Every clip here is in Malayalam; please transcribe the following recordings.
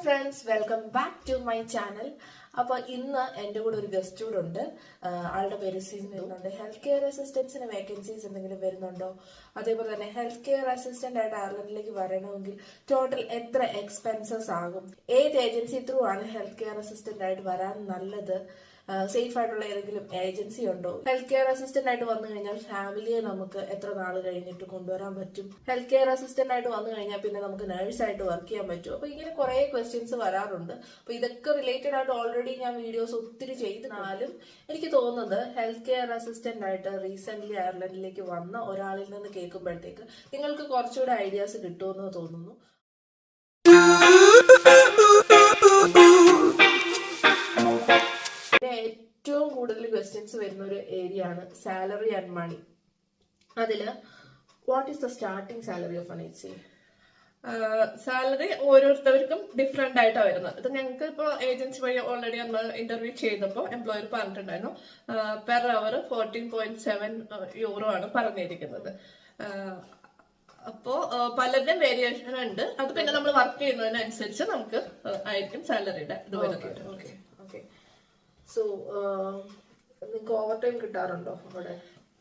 Friends, welcome back to my channel. അപ്പോൾ ഇന്ന് എൻ്റെ കൂടെ ഒരു ഗസ്റ്റ് കൂടെ ഉണ്ട്. ആളുടെ പേര് സിന്ധുണ്ട്. ഹെൽത്ത് കെയർ അസിസ്റ്റൻസിന് വേക്കൻസീസ് എന്തെങ്കിലും വരുന്നുണ്ടോ? അതേപോലെ തന്നെ ഹെൽത്ത് കെയർ അസിസ്റ്റന്റ് ആയിട്ട് അയർലൻഡിലേക്ക് വരണമെങ്കിൽ ടോട്ടൽ എത്ര എക്സ്പെൻസസ് ആകും? ഏത് ഏജൻസി ത്രൂ ആണ് ഹെൽത്ത് കെയർ അസിസ്റ്റന്റ് ആയിട്ട് വരാൻ നല്ലത്? സേഫ് ആയിട്ടുള്ള ഏതെങ്കിലും ഏജൻസി ഉണ്ടോ? ഹെൽത്ത് കെയർ അസിസ്റ്റന്റ് ആയിട്ട് വന്നു കഴിഞ്ഞാൽ ഫാമിലിയെ നമുക്ക് എത്ര നാൾ കഴിഞ്ഞിട്ട് കൊണ്ടുവരാൻ പറ്റും? ഹെൽത്ത് കെയർ അസിസ്റ്റന്റ് ആയിട്ട് വന്നു കഴിഞ്ഞാൽ പിന്നെ നമുക്ക് നേഴ്സായിട്ട് വർക്ക് ചെയ്യാൻ പറ്റും? അപ്പൊ ഇങ്ങനെ കുറെ ക്വസ്റ്റ്യൻസ് വരാറുണ്ട്. അപ്പൊ ഇതൊക്കെ റിലേറ്റഡ് ആയിട്ട് ഓൾറെഡി ഞാൻ വീഡിയോസ് ഒത്തിരി ചെയ്തിരുന്നാലും എനിക്ക് തോന്നുന്നത് ഹെൽത്ത് കെയർ അസിസ്റ്റന്റ് ആയിട്ട് റീസെന്റ് അയർലൻഡിലേക്ക് വന്ന ഒരാളിൽ നിന്ന് കേൾക്കുമ്പോഴത്തേക്ക് നിങ്ങൾക്ക് കുറച്ചുകൂടെ ഐഡിയാസ് കിട്ടുമെന്ന് തോന്നുന്നു. ഏറ്റവും കൂടുതൽ ക്വസ്റ്റ്യൻസ് വരുന്ന ഒരു ഏരിയ ആണ് സാലറി ആൻഡ് മണി. അതില് what is the starting salary of an HCA? Salary ഓരോരുത്തർക്കും ഡിഫറെന്റ് ആയിട്ടാണ് വരുന്നത്. ഇത് ഞങ്ങൾക്ക് ഇപ്പോൾ ഏജൻസി വഴി ഓൾറെഡി നമ്മൾ ഇന്റർവ്യൂ ചെയ്തപ്പോൾ എംപ്ലോയർ പറഞ്ഞിട്ടുണ്ടായിരുന്നു പെർ അവർ 14.7 euro ആണ് പറഞ്ഞിരിക്കുന്നത്. അപ്പോ പലരുടെയും വേരിയേഷൻ ഉണ്ട്. അത് പിന്നെ നമ്മൾ വർക്ക് ചെയ്യുന്നതിനനുസരിച്ച് നമുക്ക് ആയിരിക്കും സാലറിയുടെ ഇത് വരുന്നത്. സോ നിങ്ങൾക്ക് ഓവർ ടൈം കിട്ടാറുണ്ടോ അവിടെ?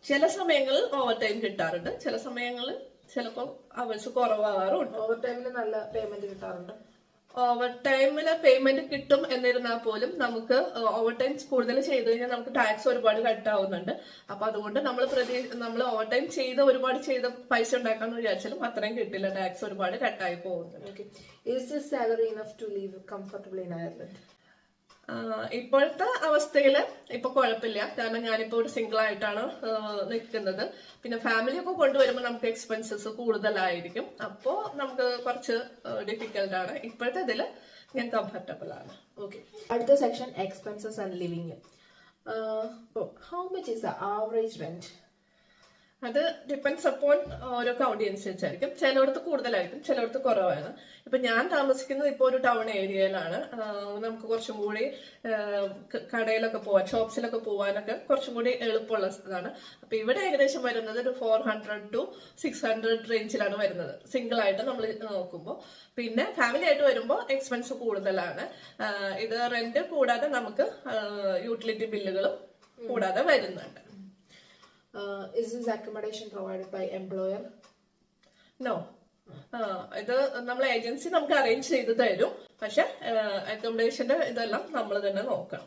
ചില സമയങ്ങളിൽ ഓവർ ടൈം കിട്ടാറുണ്ട്, ചില സമയങ്ങളിൽ ചിലപ്പോൾ അവേഴ്സ് കുറവാകാറുണ്ട്. ഓവർ ടൈമിന് നല്ല പേയ്മെന്റ് കിട്ടാറുണ്ട്. ഓവർ ടൈമില് പേയ്മെന്റ് കിട്ടും എന്നിരുന്നാൽ പോലും നമുക്ക് ഓവർ ടൈം കൂടുതൽ ചെയ്ത് കഴിഞ്ഞാൽ നമുക്ക് ടാക്സ് ഒരുപാട് കട്ടാവുന്നുണ്ട്. അപ്പൊ അതുകൊണ്ട് നമ്മൾ ഓവർ ടൈം ഒരുപാട് ചെയ്ത പൈസ ഉണ്ടാക്കാന്ന് വിചാരിച്ചാലും അത്രയും കിട്ടില്ല, ടാക്സ് ഒരുപാട് കട്ടായി പോകുന്നുണ്ട്. Is this salary enough to live comfortably in Ireland? ഇപ്പോഴത്തെ അവസ്ഥയിൽ ഇപ്പൊ കുഴപ്പമില്ല, കാരണം ഞാനിപ്പോ ഒരു സിംഗിൾ ആയിട്ടാണ് നിൽക്കുന്നത്. പിന്നെ ഫാമിലി ഒക്കെ കൊണ്ടുവരുമ്പോൾ നമുക്ക് എക്സ്പെൻസസ് കൂടുതലായിരിക്കും, അപ്പോ നമുക്ക് കുറച്ച് ഡിഫിക്കൽട്ട് ആണ്. ഇപ്പോഴത്തെ ഇതിൽ ഞാൻ കംഫർട്ടബിൾ ആണ്. ഓക്കെ, അടുത്ത section expenses and living. How much is the average rent? അത് ഡിപ്പെൻഡ്സ് അപ്പോൺ ഓരോ കൗണ്ടി അനുസരിച്ചായിരിക്കും. ചിലയിടത്ത് കൂടുതലായിരിക്കും, ചിലയിടത്ത് കുറവാണ്. ഇപ്പൊ ഞാൻ താമസിക്കുന്നത് ഇപ്പോൾ ഒരു ടൗൺ ഏരിയയിലാണ്. നമുക്ക് കുറച്ചും കൂടി കടയിലൊക്കെ പോവാൻ, ഷോപ്സിലൊക്കെ പോവാനൊക്കെ കുറച്ചും കൂടി എളുപ്പമുള്ള ഇതാണ്. അപ്പൊ ഇവിടെ ഏകദേശം വരുന്നത് ഒരു 400 to 600 റേഞ്ചിലാണ് വരുന്നത്, സിംഗിൾ ആയിട്ട് നമ്മൾ നോക്കുമ്പോൾ. പിന്നെ ഫാമിലി ആയിട്ട് വരുമ്പോൾ എക്സ്പെൻസ് കൂടുതലാണ്. ഇത് റെന്റ് കൂടാതെ നമുക്ക് യൂട്ടിലിറ്റി ബില്ലുകളും കൂടാതെ വരുന്നുണ്ട്. Is this accommodation provided by employer? No. ഇത് നമ്മൾ ഏജൻസി നമുക്ക് അറേഞ്ച് ചെയ്ത് തരും, പക്ഷെ അക്കോമഡേഷന്റെ ഇതെല്ലാം നമ്മൾ തന്നെ നോക്കണം.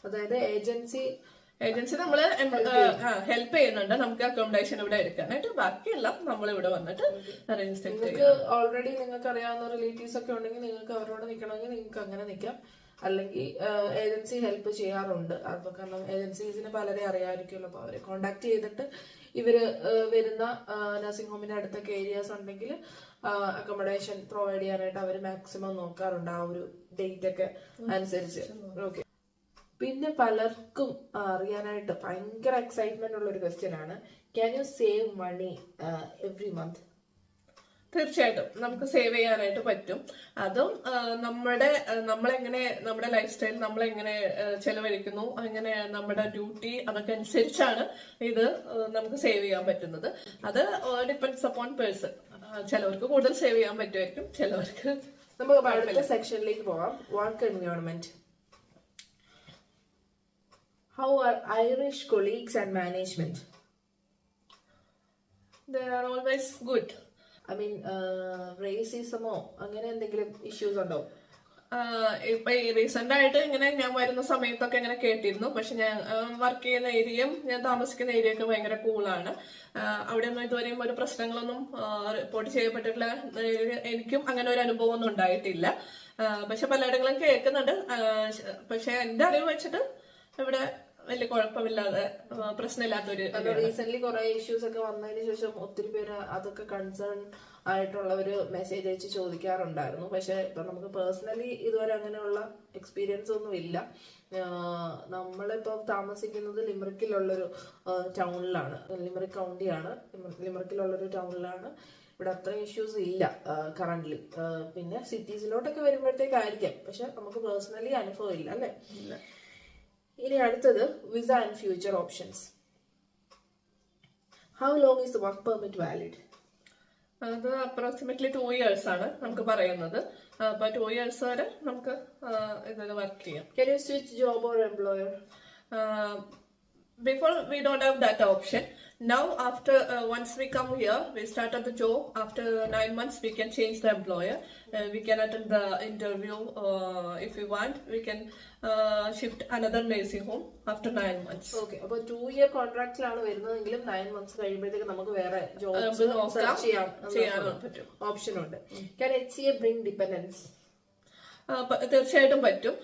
അതായത് ഏജൻസി നമ്മള് ഹെൽപ്പ് ചെയ്യുന്നുണ്ട് നമുക്ക് അക്കോമഡേഷൻ ഇവിടെ എടുക്കാനായിട്ട്. ബാക്കിയെല്ലാം നമ്മൾ ഇവിടെ വന്നിട്ട് അറേഞ്ച് ചെയ്യും. നിങ്ങൾക്ക് ഓൾറെഡി നിങ്ങൾക്ക് അറിയാവുന്ന റിലേറ്റീവ്സ് ഒക്കെ ഉണ്ടെങ്കിൽ നിങ്ങൾക്ക് അവരോട് നിൽക്കണമെങ്കിൽ നിങ്ങൾക്ക് അങ്ങനെ നിൽക്കാം, അല്ലെങ്കിൽ ഏജൻസി ഹെൽപ്പ് ചെയ്യാറുണ്ട്. അപ്പൊ കാരണം ഏജൻസീസിന് പലരെ അറിയാമായിരിക്കുമല്ലോ, അപ്പൊ അവരെ കോണ്ടാക്ട് ചെയ്തിട്ട് ഇവര് വരുന്ന നഴ്സിംഗ് ഹോമിന്റെ അടുത്തൊക്കെ ഏരിയാസ് ഉണ്ടെങ്കിൽ അക്കോമഡേഷൻ പ്രൊവൈഡ് ചെയ്യാനായിട്ട് അവർ മാക്സിമം നോക്കാറുണ്ട്, ആ ഒരു ഡേറ്റ് ഒക്കെ അനുസരിച്ച്. ഓക്കെ, പിന്നെ പലർക്കും അറിയാനായിട്ട് ഭയങ്കര എക്സൈറ്റ്മെന്റ് ഉള്ള ഒരു ക്വസ്റ്റ്യൻ ആണ്, can you save money every month? തീർച്ചയായിട്ടും നമുക്ക് സേവ് ചെയ്യാനായിട്ട് പറ്റും. അതും നമ്മളെങ്ങനെ നമ്മുടെ ലൈഫ് സ്റ്റൈൽ നമ്മളെങ്ങനെ ചെലവഴിക്കുന്നു, അങ്ങനെ നമ്മുടെ ഡ്യൂട്ടി, അതൊക്കെ അനുസരിച്ചാണ് ഇത് നമുക്ക് സേവ് ചെയ്യാൻ പറ്റുന്നത്. അത് ഡിപ്പെൻഡ്സ് അപ്പോൺ പേഴ്സൺ. ചിലവർക്ക് കൂടുതൽ സേവ് ചെയ്യാൻ പറ്റുമായിരിക്കും, ചിലവർക്ക്. നമുക്ക് അടുത്ത സെക്ഷനിലേക്ക് പോവാം, work environment. How are Irish colleagues and management? They are always good. I mean, racismോ അങ്ങനെ എന്തെങ്കിലും ഇഷ്യൂസ് ഉണ്ടോ? ഇപ്പൊ റീസെന്റ് ആയിട്ട് ഇങ്ങനെ ഞാൻ വരുന്ന സമയത്തൊക്കെ ഇങ്ങനെ കേട്ടിരുന്നു. പക്ഷെ ഞാൻ വർക്ക് ചെയ്യുന്ന ഏരിയയും ഞാൻ താമസിക്കുന്ന ഏരിയയൊക്കെ ഭയങ്കര കൂളാണ്. അവിടെ ഒന്നും ഇതുവരെയും ഒരു പ്രശ്നങ്ങളൊന്നും റിപ്പോർട്ട് ചെയ്യപ്പെട്ടിട്ടില്ല. എനിക്കും അങ്ങനെ ഒരു അനുഭവം ഒന്നും ഉണ്ടായിട്ടില്ല. പക്ഷെ പലയിടങ്ങളും കേൾക്കുന്നുണ്ട്. പക്ഷെ എന്റെ അറിവ് വെച്ചിട്ട് ഇവിടെ വലിയ കുഴപ്പമില്ലാതെ, പ്രശ്നമില്ലാത്തൊരു. റീസെന്റ് കുറെ ഇഷ്യൂസ് ഒക്കെ വന്നതിന് ശേഷം ഒത്തിരി പേര് അതൊക്കെ കൺസേൺ ആയിട്ടുള്ളവര് മെസ്സേജ് അയച്ച് ചോദിക്കാറുണ്ടായിരുന്നു. പക്ഷെ ഇപ്പൊ നമുക്ക് പേഴ്സണലി ഇതുവരെ അങ്ങനെയുള്ള എക്സ്പീരിയൻസ് ഒന്നും ഇല്ല. നമ്മളിപ്പോ താമസിക്കുന്നത് ലിമറിക്കിലുള്ളൊരു ടൗണിലാണ്, ലിമറിക് കൗണ്ടിയാണ്, ലിമറിക്കിലുള്ളൊരു ടൗണിലാണ്. ഇവിടെ അത്രയും ഇഷ്യൂസ് ഇല്ല കറന്റ്ലി. പിന്നെ സിറ്റീസിലോട്ടൊക്കെ വരുമ്പോഴത്തേക്കായിരിക്കാം, പക്ഷെ നമുക്ക് പേഴ്സണലി അനുഭവം ഇല്ല, അല്ലെ? ഇനി അടുത്തത് visa and future options. How long is the work permit valid? അത് അപ്രോക്സിമേറ്റ്ലി 2 years ആണ് നമുക്ക് പറയുന്നത്. അപ്പൊ 2 years വരെ നമുക്ക് ഇതിൽ വർക്ക് ചെയ്യാം. Can you switch job or employer? Before we don't have that option. Now after once we come here, we started the job. After 9 months, we can change the employer. We can attend the interview. If we want, we can shift another nursing home after 9 months. Okay. അപ്പൊ 2-year കോൺട്രാക്റ്റിലാണ് വരുന്നതെങ്കിലും 9 months കഴിയുമ്പോഴത്തേക്ക് നമുക്ക് വേറെ ജോബ്സ് സെർച്ച് ചെയ്യാൻ പറ്റും. ഓപ്ഷൻ ഉണ്ട്. Can HCA bring dependence? തീർച്ചയായിട്ടും പറ്റും.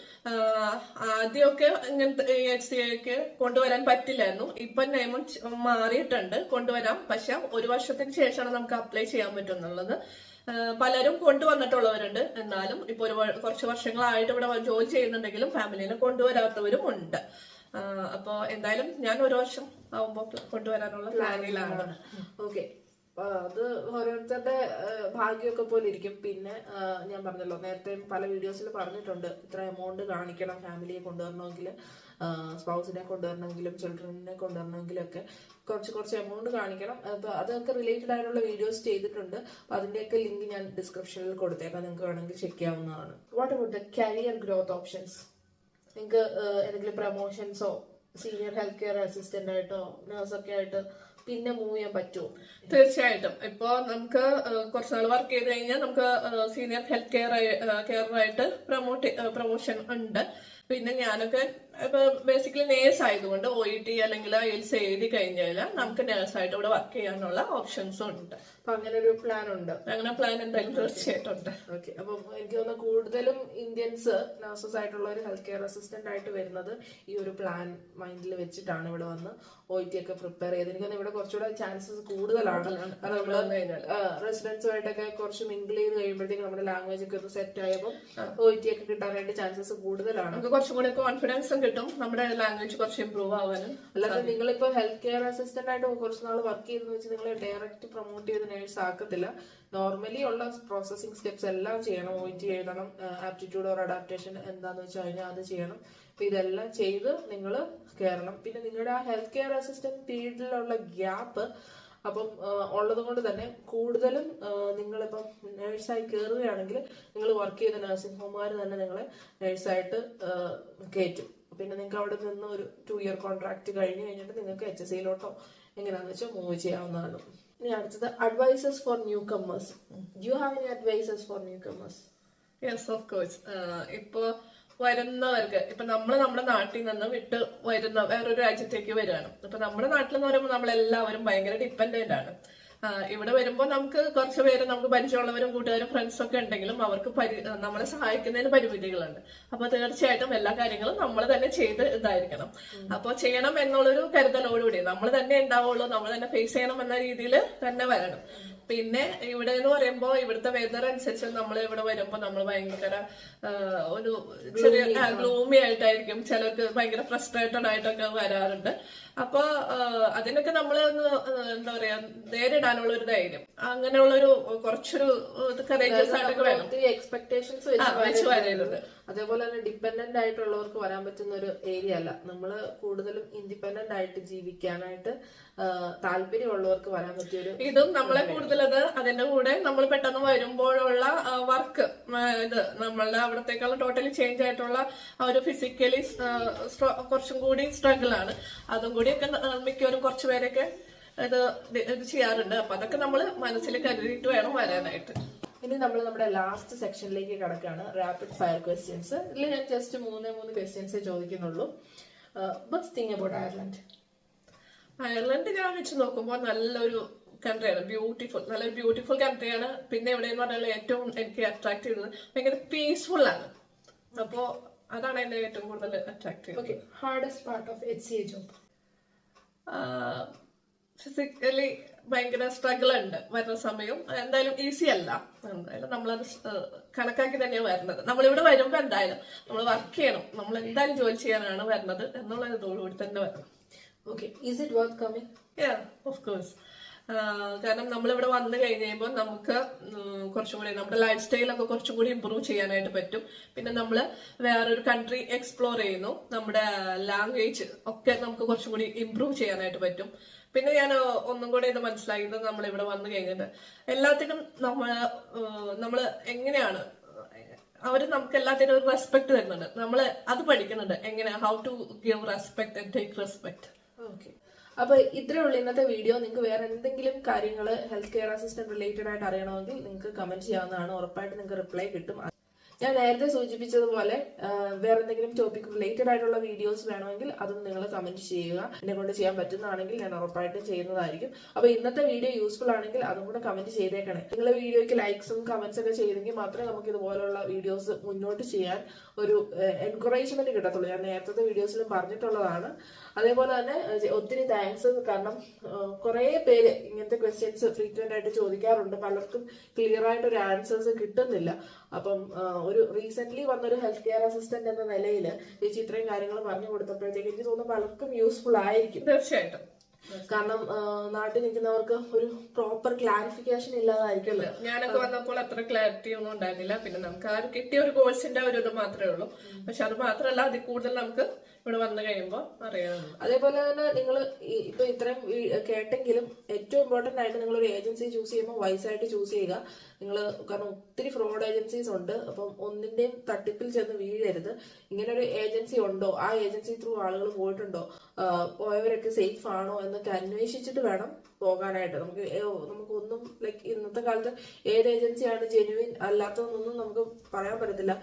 ആദ്യമൊക്കെ ഇങ്ങനത്തെ HCA കൊണ്ടുവരാൻ പറ്റില്ലായിരുന്നു. ഇപ്പൊ നിയമം മാറിയിട്ടുണ്ട്, കൊണ്ടുവരാം. പക്ഷെ 1 വർഷത്തിന് ശേഷമാണ് നമുക്ക് അപ്ലൈ ചെയ്യാൻ പറ്റുന്നുള്ളത്. പലരും കൊണ്ടുവന്നിട്ടുള്ളവരുണ്ട്. എന്നാലും ഇപ്പൊ കുറച്ച് വർഷങ്ങളായിട്ട് ഇവിടെ ജോലി ചെയ്യുന്നുണ്ടെങ്കിലും ഫാമിലിനെ കൊണ്ടുവരാത്തവരും ഉണ്ട്. അപ്പൊ എന്തായാലും ഞാൻ 1 വർഷം ആവുമ്പോ കൊണ്ടുവരാനുള്ള പ്ലാനിലാണ്. ഓക്കെ. അത് ഓരോരുത്തരുടെ ഭാഗ്യമൊക്കെ പോലെ ഇരിക്കും. പിന്നെ ഞാൻ പറഞ്ഞല്ലോ, നേരത്തെ പല വീഡിയോസിൽ പറഞ്ഞിട്ടുണ്ട്, ഇത്ര എമൗണ്ട് കാണിക്കണം ഫാമിലിയെ കൊണ്ടുവരണമെങ്കിൽ, സ്പൗസിനെ കൊണ്ടുവരണമെങ്കിലും ചിൽഡ്രനെ കൊണ്ടുവരണമെങ്കിലും ഒക്കെ കുറച്ച് എമൗണ്ട് കാണിക്കണം. അപ്പൊ അതൊക്കെ റിലേറ്റഡ് ആയിട്ടുള്ള വീഡിയോസ് ചെയ്തിട്ടുണ്ട്. അപ്പൊ അതിന്റെയൊക്കെ ലിങ്ക് ഞാൻ ഡിസ്ക്രിപ്ഷനിൽ കൊടുത്തേക്കാം, നിങ്ങൾക്ക് വേണമെങ്കിൽ ചെക്ക് ചെയ്യാവുന്നതാണ്. What about the career growth options? നിങ്ങൾക്ക് എന്തെങ്കിലും പ്രൊമോഷൻസോ സീനിയർ ഹെൽത്ത് കെയർ അസിസ്റ്റന്റ് ആയിട്ടോ നഴ്സൊക്കെ ആയിട്ട് പിന്നെ മൂവ് ചെയ്യാൻ പറ്റുമോ? തീർച്ചയായിട്ടും. ഇപ്പൊ നമുക്ക് കുറച്ചുനാൾ വർക്ക് ചെയ്ത് കഴിഞ്ഞാൽ നമുക്ക് സീനിയർ ഹെൽത്ത് കെയറായിട്ട് പ്രൊമോഷൻ ഉണ്ട്. പിന്നെ ഞാനൊക്കെ ഇപ്പൊ ബേസിക്കലി നേഴ്സ് ആയതുകൊണ്ട് OET അല്ലെങ്കിൽ IELTS എഴുതി കഴിഞ്ഞാൽ നമുക്ക് നേഴ്സായിട്ട് ഇവിടെ വർക്ക് ചെയ്യാനുള്ള ഓപ്ഷൻസും ഉണ്ട്. അപ്പൊ അങ്ങനെ ഒരു പ്ലാൻ ഉണ്ട്? അങ്ങനെ പ്ലാൻ എന്തായാലും തീർച്ചയായിട്ടും ഉണ്ട്. ഓക്കെ. അപ്പൊ എനിക്ക് തോന്നുന്നു കൂടുതലും ഇന്ത്യൻസ് നഴ്സസ് ആയിട്ടുള്ള ഒരു ഹെൽത്ത് കെയർ അസിസ്റ്റന്റ് ആയിട്ട് വരുന്നത് ഈ ഒരു പ്ലാൻ മൈൻഡിൽ വെച്ചിട്ടാണ് ഇവിടെ വന്ന് OET ഒക്കെ പ്രിപ്പയർ ചെയ്ത്. എനിക്ക് തോന്നുന്നു ഇവിടെ കുറച്ചുകൂടെ ചാൻസസ് കൂടുതലാണ്. കാരണം നമ്മള് റെസിഡൻസുമായിട്ടൊക്കെ കുറച്ച് മിങ്കിൾ ചെയ്ത് കഴിയുമ്പോഴത്തേക്ക് നമ്മുടെ ലാംഗ്വേജ് ഒക്കെ ഒന്ന് സെറ്റ് ആയപ്പോൾ OET ഒക്കെ കിട്ടാനായിട്ട് ചാൻസസ് കൂടുതലാണ്. കുറച്ചും കൂടി കോൺഫിഡൻസും കിട്ടും, നമ്മുടെ ലാംഗ്വേജ് കുറച്ച് ഇമ്പ്രൂവ് ആവാനും. അല്ലാതെ നിങ്ങളിപ്പോ ഹെൽത്ത് കെയർ അസിസ്റ്റന്റ് ആയിട്ട് കുറച്ച് നാൾ വർക്ക് ചെയ്തെന്ന് വെച്ച് നിങ്ങളെ ഡയറക്റ്റ് പ്രൊമോട്ട് ചെയ്ത് നേഴ്സ് ആക്കത്തില്ല. നോർമലി ഉള്ള പ്രോസസിങ് സ്റ്റെപ്സ് എല്ലാം ചെയ്യണം. OET എഴുതണം, ആപ്റ്റിറ്റ്യൂഡ് ഓർ അഡാപ്റ്റേഷൻ എന്താന്ന് വെച്ച് കഴിഞ്ഞാൽ അത് ചെയ്യണം. അപ്പൊ ഇതെല്ലാം ചെയ്ത് നിങ്ങൾ കയറണം. പിന്നെ നിങ്ങളുടെ ആ ഹെൽത്ത് കെയർ അസിസ്റ്റന്റ് പീരീഡിലുള്ള ഗ്യാപ്പ് അപ്പം ഉള്ളത് കൊണ്ട് തന്നെ കൂടുതലും നിങ്ങളിപ്പം നേഴ്സായി കയറുകയാണെങ്കിൽ നിങ്ങൾ വർക്ക് ചെയ്ത നഴ്സിംഗ് ഹോമുകാർ തന്നെ നിങ്ങളെ നേഴ്സായിട്ട് കയറ്റും. പിന്നെ നിങ്ങൾക്ക് അവിടെ നിന്ന് ഒരു 2-year കോൺട്രാക്ട് കഴിഞ്ഞ് കഴിഞ്ഞിട്ട് നിങ്ങൾക്ക് HSAയിലോട്ടോ എങ്ങനെയാണെന്ന് വെച്ചാൽ മൂവ് ചെയ്യാവുന്നതാണ്. ഇനി അടുത്തത് advices for newcomers. Do you have any advices for newcomers? Yes, of course. ഇപ്പൊ വരുന്നവർക്ക് ഇപ്പൊ നമ്മുടെ നാട്ടിൽ നിന്ന് വിട്ട് വരുന്ന വേറൊരു രാജ്യത്തേക്ക് വരികയാണ്. ഇപ്പൊ നമ്മുടെ നാട്ടിലെന്ന് പറയുമ്പോൾ നമ്മളെല്ലാവരും ഭയങ്കര ഡിപ്പെൻഡന്റ് ആണ്. ഇവിടെ വരുമ്പോൾ നമുക്ക് കുറച്ച് പേര് നമുക്ക് പരിചയമുള്ളവരും കൂട്ടുകാരും ഫ്രണ്ട്സും ഒക്കെ ഉണ്ടെങ്കിലും അവർക്ക് നമ്മളെ സഹായിക്കുന്നതിന് പരിമിതികളുണ്ട്. അപ്പൊ തീർച്ചയായിട്ടും എല്ലാ കാര്യങ്ങളും നമ്മൾ തന്നെ ചെയ്ത് ഇതായിരിക്കണം. അപ്പൊ ചെയ്യണം എന്നുള്ളൊരു കരുതലോടുകൂടി നമ്മൾ തന്നെ ഉണ്ടാവുള്ളൂ, നമ്മൾ തന്നെ ഫേസ് ചെയ്യണം എന്ന രീതിയിൽ തന്നെ വരണം. പിന്നെ ഇവിടെ എന്ന് പറയുമ്പോൾ ഇവിടുത്തെ വെതർ അനുസരിച്ച് നമ്മൾ ഇവിടെ വരുമ്പോൾ നമ്മൾ ഭയങ്കര ഒരു ചെറിയ ഗ്ലൂമി ആയിട്ടായിരിക്കും, ചിലർക്ക് ഭയങ്കര ഫ്രസ്ട്രേറ്റഡ് ആയിട്ടൊക്കെ വരാറുണ്ട്. അപ്പൊ അതിനൊക്കെ നമ്മൾ എന്താ പറയാ നേരിടാനുള്ള ഒരു ധൈര്യം, അങ്ങനെയുള്ളൊരു കുറച്ചൊരു കറേജിയസ് ആയിട്ടൊക്കെ വേണം. എക്സ്പെക്ടേഷൻസ് വെച്ച് വരരുത്. അതേപോലെ തന്നെ ഡിപ്പെൻഡന്റ് ആയിട്ടുള്ളവർക്ക് വരാൻ പറ്റുന്ന ഒരു ഏരിയ അല്ല. നമ്മള് കൂടുതലും ഇൻഡിപെൻഡന്റ് ആയിട്ട് ജീവിക്കാനായിട്ട് താല്പര്യമുള്ളവർക്ക് വരാൻ പറ്റിയൊരു ഇതും നമ്മളെ കൂടുതലത്. അതിന്റെ കൂടെ നമ്മൾ പെട്ടെന്ന് വരുമ്പോഴുള്ള വർക്ക് ഇത് നമ്മളുടെ അവിടത്തേക്കാളും ടോട്ടലി ചേഞ്ച് ആയിട്ടുള്ള ആ ഒരു ഫിസിക്കലി കുറച്ചും കൂടി സ്ട്രഗിൾ ആണ്. അതും കൂടിയൊക്കെ മിക്കവരും കുറച്ചു പേരൊക്കെ ഇത് ചെയ്യാറുണ്ട്. അപ്പൊ അതൊക്കെ നമ്മൾ മനസ്സിൽ കരുതിയിട്ട് വേണം വരാനായിട്ട്. ഇനി നമ്മൾ നമ്മുടെ ലാസ്റ്റ് സെക്ഷനിലേക്ക് കടക്കാണ്, റാപ്പിഡ് ഫയർ ക്വസ്റ്റ്യൻസ്. ഇതിൽ ഞാൻ ജസ്റ്റ് 3 ക്വസ്റ്റ്യൻസേ ചോദിക്കുന്നുള്ളൂ. Best thing about Ireland? Ireland ഞാൻ വെച്ച് നോക്കുമ്പോൾ നല്ലൊരു കൺട്രിയാണ്, നല്ലൊരു ബ്യൂട്ടിഫുൾ കൺട്രിയാണ്. പിന്നെ എവിടെയെന്ന് പറഞ്ഞാൽ ഏറ്റവും എനിക്ക് അട്രാക്ട് ചെയ്തത് ഭയങ്കര പീസ്ഫുൾ ആണ്. അപ്പോ അതാണ് എന്നെ ഏറ്റവും കൂടുതൽ അട്രാക്ട് ചെയ്തത്. Hardest part of HCA job? Physically ഭയങ്കര സ്ട്രഗിൾ ഉണ്ട് വരുന്ന സമയം. എന്തായാലും ഈസി അല്ല. എന്തായാലും നമ്മളത് കണക്കാക്കി തന്നെയാണ് വരുന്നത്. നമ്മളിവിടെ വരുമ്പോ എന്തായാലും നമ്മൾ വർക്ക് ചെയ്യണം, നമ്മൾ എന്തായാലും ജോലി ചെയ്യാനാണ് വരുന്നത് എന്നുള്ള ഇതോടുകൂടി തന്നെ വരണം. Okay. Is it worth coming? Yeah, of course. കാരണം നമ്മളിവിടെ വന്നു കഴിഞ്ഞുമ്പോൾ നമുക്ക് കുറച്ചും കൂടി നമ്മുടെ ലൈഫ് സ്റ്റൈലൊക്കെ കുറച്ചും കൂടി ഇമ്പ്രൂവ് ചെയ്യാനായിട്ട് പറ്റും. പിന്നെ നമ്മൾ വേറൊരു കൺട്രി എക്സ്പ്ലോർ ചെയ്യുന്നു, നമ്മുടെ ലാംഗ്വേജ് ഒക്കെ നമുക്ക് കുറച്ചും കൂടി ഇമ്പ്രൂവ് ചെയ്യാനായിട്ട് പറ്റും. പിന്നെ ഞാൻ ഒന്നും കൂടെ ഇത് മനസ്സിലാക്കിയത് നമ്മൾ ഇവിടെ വന്നു കഴിഞ്ഞിട്ട് എല്ലാത്തിനും നമ്മള് എങ്ങനെയാണ് അവര് നമുക്ക് എല്ലാത്തിനും ഒരു റെസ്പെക്ട് തരുന്നുണ്ട്. നമ്മൾ അത് പഠിക്കുന്നുണ്ട്, എങ്ങനെ how to give respect and take respect. Okay, അപ്പൊ ഇത്രേ ഉള്ളൂ ഇന്നത്തെ വീഡിയോ. നിങ്ങൾക്ക് വേറെ എന്തെങ്കിലും കാര്യങ്ങൾ ഹെൽത്ത് കെയർ അസിസ്റ്റന്റ് റിലേറ്റഡ് ആയിട്ട് അറിയണമെങ്കിൽ നിങ്ങൾക്ക് കമന്റ് ചെയ്യാവുന്നതാണ്. ഉറപ്പായിട്ട് നിങ്ങൾക്ക് റിപ്ലൈ കിട്ടും. ഞാൻ നേരത്തെ സൂചിപ്പിച്ചതുപോലെ വേറെ എന്തെങ്കിലും ടോപ്പിക് റിലേറ്റഡ് ആയിട്ടുള്ള വീഡിയോസ് വേണമെങ്കിൽ അതും നിങ്ങൾ കമന്റ് ചെയ്യുക. എന്നെ കൊണ്ട് ചെയ്യാൻ പറ്റുന്നതാണെങ്കിൽ ഞാൻ ഉറപ്പായിട്ടും ചെയ്യുന്നതായിരിക്കും. അപ്പൊ ഇന്നത്തെ വീഡിയോ യൂസ്ഫുൾ ആണെങ്കിൽ അതും കൂടെ കമന്റ് ചെയ്തേക്കണേ. നിങ്ങളെ വീഡിയോയ്ക്ക് ലൈക്സും കമന്റ്സ് ഒക്കെ ചെയ്തെങ്കിൽ മാത്രമേ നമുക്ക് ഇതുപോലുള്ള വീഡിയോസ് മുന്നോട്ട് ചെയ്യാൻ ഒരു എൻകറേജ്മെന്റ് കിട്ടത്തുള്ളൂ. ഞാൻ നേരത്തെ വീഡിയോസിലും പറഞ്ഞിട്ടുള്ളതാണ്. അതേപോലെ തന്നെ ഒത്തിരി താങ്ക്സ്. കാരണം കുറെ പേര് ഇങ്ങനത്തെ ക്വസ്റ്റ്യൻസ് ഫ്രീക്വന്റ് ആയിട്ട് ചോദിക്കാറുണ്ട്. പലർക്കും ക്ലിയർ ആയിട്ട് ഒരു ആൻസേഴ്സ് കിട്ടുന്നില്ല. അപ്പം ഒരു റീസെന്റ് വന്നൊരു ഹെൽത്ത് കെയർ അസിസ്റ്റന്റ് എന്ന നിലയിൽ ചേച്ചി ഇത്രയും കാര്യങ്ങൾ പറഞ്ഞു കൊടുത്തപ്പോഴത്തേക്ക് എനിക്ക് തോന്നുന്നു പലർക്കും യൂസ്ഫുൾ ആയിരിക്കും. തീർച്ചയായിട്ടും. കാരണം നാട്ടിൽ നിൽക്കുന്നവർക്ക് ഒരു പ്രോപ്പർ ക്ലാരിഫിക്കേഷൻ ഇല്ലാതായിരിക്കുമല്ലോ. ഞാനൊക്കെ വന്നപ്പോൾ അത്ര ക്ലാരിറ്റി ഒന്നും ഉണ്ടായിരുന്നില്ല. പിന്നെ നമുക്ക് ആ കിട്ടിയ ഒരു കോഴ്സിന്റെ ഒരു ഇത് മാത്രമേ ഉള്ളൂ. പക്ഷെ അത് മാത്രമല്ല, അതിൽ കൂടുതൽ നമുക്ക് ഇവിടെ വന്നു കഴിയുമ്പോൾ അറിയാവുന്നു. അതേപോലെ തന്നെ നിങ്ങൾ ഇപ്പൊ ഇത്രയും കേട്ടെങ്കിലും ഏറ്റവും ഇമ്പോർട്ടന്റ് ആയിട്ട് നിങ്ങൾ ഒരു ഏജൻസി ചൂസ് ചെയ്യുമ്പോൾ വൈസായിട്ട് ചൂസ് ചെയ്യുക. നിങ്ങൾ കാരണം ഒത്തിരി ഫ്രോഡ് ഏജൻസീസ് ഉണ്ട്. അപ്പം ഒന്നിന്റെയും തട്ടിപ്പിൽ ചെന്ന് വീഴരുത്. ഇങ്ങനെ ഒരു ഏജൻസി ഉണ്ടോ, ആ ഏജൻസി ത്രൂ ആളുകൾ പോയിട്ടുണ്ടോ, പോയവരൊക്കെ സേഫ് ആണോ എന്നൊക്കെ അന്വേഷിച്ചിട്ട് വേണം പോകാനായിട്ട്. നമുക്ക് ഒന്നും ലൈക്ക് ഇന്നത്തെ കാലത്ത് ഏത് ഏജൻസിയാണ് ജെന്യുവിൻ അല്ലാത്തതെന്നൊന്നും നമുക്ക് പറയാൻ പറ്റത്തില്ല.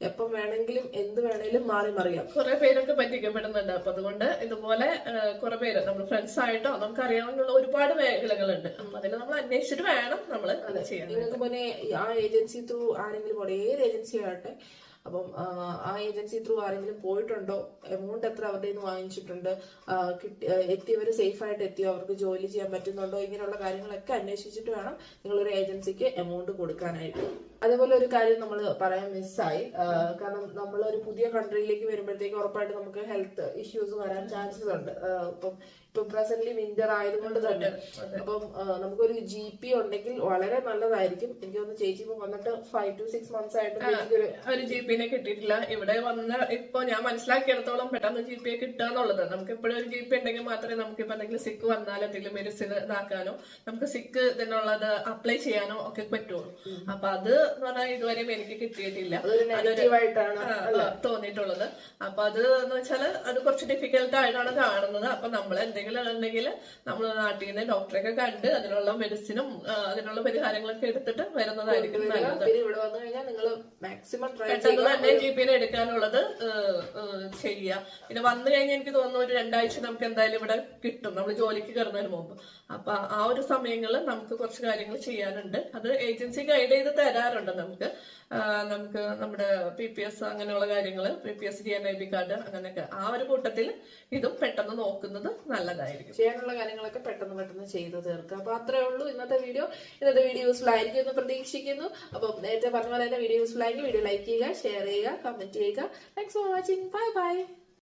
എപ്പം വേണമെങ്കിലും എന്ത് വേണേലും മാറി മറിയാം. കുറെ പേരൊക്കെ പറ്റിക്കപ്പെടുന്നുണ്ട്. അപ്പൊ അതുകൊണ്ട് ഇതുപോലെ കുറെ പേര് നമ്മൾ ഫ്രണ്ട്സ് ആയിട്ടോ നമുക്ക് അറിയാവുന്ന ഒരുപാട് മേഖലകളുണ്ട്. അപ്പൊ അതിൽ നമ്മൾ അന്വേഷിച്ചിട്ട് വേണം നമ്മൾ അത് ചെയ്യാൻ. നിങ്ങൾക്ക് മുന്നേ ആ ഏജൻസി ത്രൂ ആരെങ്കിലും പോട്ടെ, ഏത് ഏജൻസി ആകട്ടെ, അപ്പം ആ ഏജൻസി ത്രൂ ആരെങ്കിലും പോയിട്ടുണ്ടോ, എമൗണ്ട് എത്ര അവരുടെ നിന്ന് വാങ്ങിച്ചിട്ടുണ്ട്, എത്തിയവര് സേഫ് ആയിട്ട് എത്തിയോ, അവർക്ക് ജോലി ചെയ്യാൻ പറ്റുന്നുണ്ടോ, ഇങ്ങനെയുള്ള കാര്യങ്ങളൊക്കെ അന്വേഷിച്ചിട്ട് വേണം നിങ്ങളൊരു ഏജൻസിക്ക് എമൗണ്ട് കൊടുക്കാനായിട്ട്. അതേപോലെ ഒരു കാര്യം നമ്മൾ പറയാൻ മിസ്സായി. കാരണം നമ്മൾ ഒരു പുതിയ കൺട്രിയിലേക്ക് വരുമ്പോഴത്തേക്ക് ഉറപ്പായിട്ട് നമുക്ക് ഹെൽത്ത് ഇഷ്യൂസ് വരാൻ ചാൻസസ് ഉണ്ട്. ഇപ്പൊ പ്രസന്റ്ലി വിന്റർ ആയതുകൊണ്ട് തന്നെ അപ്പം നമുക്കൊരു GP ഉണ്ടെങ്കിൽ വളരെ നല്ലതായിരിക്കും. എനിക്ക് തോന്നുന്നു ചേച്ചി ഇപ്പൊ വന്നിട്ട് 5 to 6 months ആയിട്ട് ഒരു GP-നെ കിട്ടിയിട്ടില്ല. ഇവിടെ വന്ന ഇപ്പൊ ഞാൻ മനസ്സിലാക്കിയിടത്തോളം പെട്ടെന്ന് GP കിട്ടുക എന്നുള്ളത്, നമുക്ക് എപ്പോഴും ഒരു GP ഉണ്ടെങ്കിൽ മാത്രമേ നമുക്ക് ഇപ്പൊ എന്തെങ്കിലും സിക്ക് വന്നാലോ എന്തെങ്കിലും മെഡിസിൻ ഇതാക്കാനോ നമുക്ക് സിക്ക് ഇതിനുള്ളത് അപ്ലൈ ചെയ്യാനോ ഒക്കെ പറ്റുള്ളൂ. അപ്പൊ അത് എന്ന് പറഞ്ഞാൽ ഇതുവരെയും എനിക്ക് കിട്ടിയിട്ടില്ല. തോന്നിയിട്ടുള്ളത്. അപ്പൊ അത് എന്ന് വെച്ചാൽ അത് കുറച്ച് ഡിഫിക്കൽട്ട് ആയിട്ടാണ് കാണുന്നത്. അപ്പൊ നമ്മൾ എന്തെങ്കിലും ഉണ്ടെങ്കിൽ നമ്മൾ നാട്ടിൽ നിന്ന് ഡോക്ടറൊക്കെ കണ്ട് അതിനുള്ള മെഡിസിനും അതിനുള്ള പരിഹാരങ്ങളൊക്കെ എടുത്തിട്ട് വരുന്നതായിരിക്കും നല്ലത്. പെട്ടെന്ന് തന്നെ GP-നെ എടുക്കാനുള്ളത് ചെയ്യുക. പിന്നെ വന്നു കഴിഞ്ഞാൽ എനിക്ക് തോന്നുന്നു ഒരു 2 ആഴ്ച നമുക്ക് എന്തായാലും ഇവിടെ കിട്ടും, നമ്മൾ ജോലിക്ക് കയറുന്നതിന് മുമ്പ്. അപ്പൊ ആ ഒരു സമയങ്ങളിൽ നമുക്ക് കുറച്ച് കാര്യങ്ങൾ ചെയ്യാനുണ്ട്. അത് ഏജൻസി ഗൈഡ് ചെയ്ത് തരാറുണ്ട്. നമുക്ക് നമ്മുടെ PPS അങ്ങനെയുള്ള കാര്യങ്ങൾ, PPS GNIB കാർഡ് അങ്ങനെയൊക്കെ ആ ഒരു കൂട്ടത്തിൽ ഇതും പെട്ടെന്ന് നോക്കുന്നത് നല്ലതായിരിക്കും. ചെയ്യാനുള്ള കാര്യങ്ങളൊക്കെ പെട്ടെന്ന് ചെയ്ത് തീർക്കുക. അപ്പൊ അത്രേ ഉള്ളൂ ഇന്നത്തെ വീഡിയോ. ഇന്നത്തെ വീഡിയോ യൂസ്ഫുൾ ആയിരിക്കും എന്ന് പ്രതീക്ഷിക്കുന്നു. അപ്പം നേരത്തെ പറഞ്ഞ പോലെ തന്നെ വീഡിയോ യൂസ്ഫുൾ ആയെങ്കിൽ വീഡിയോ ലൈക്ക് ചെയ്യുക, ഷെയർ ചെയ്യുക, കമന്റ് ചെയ്യുക. Thanks for watching. Bye bye.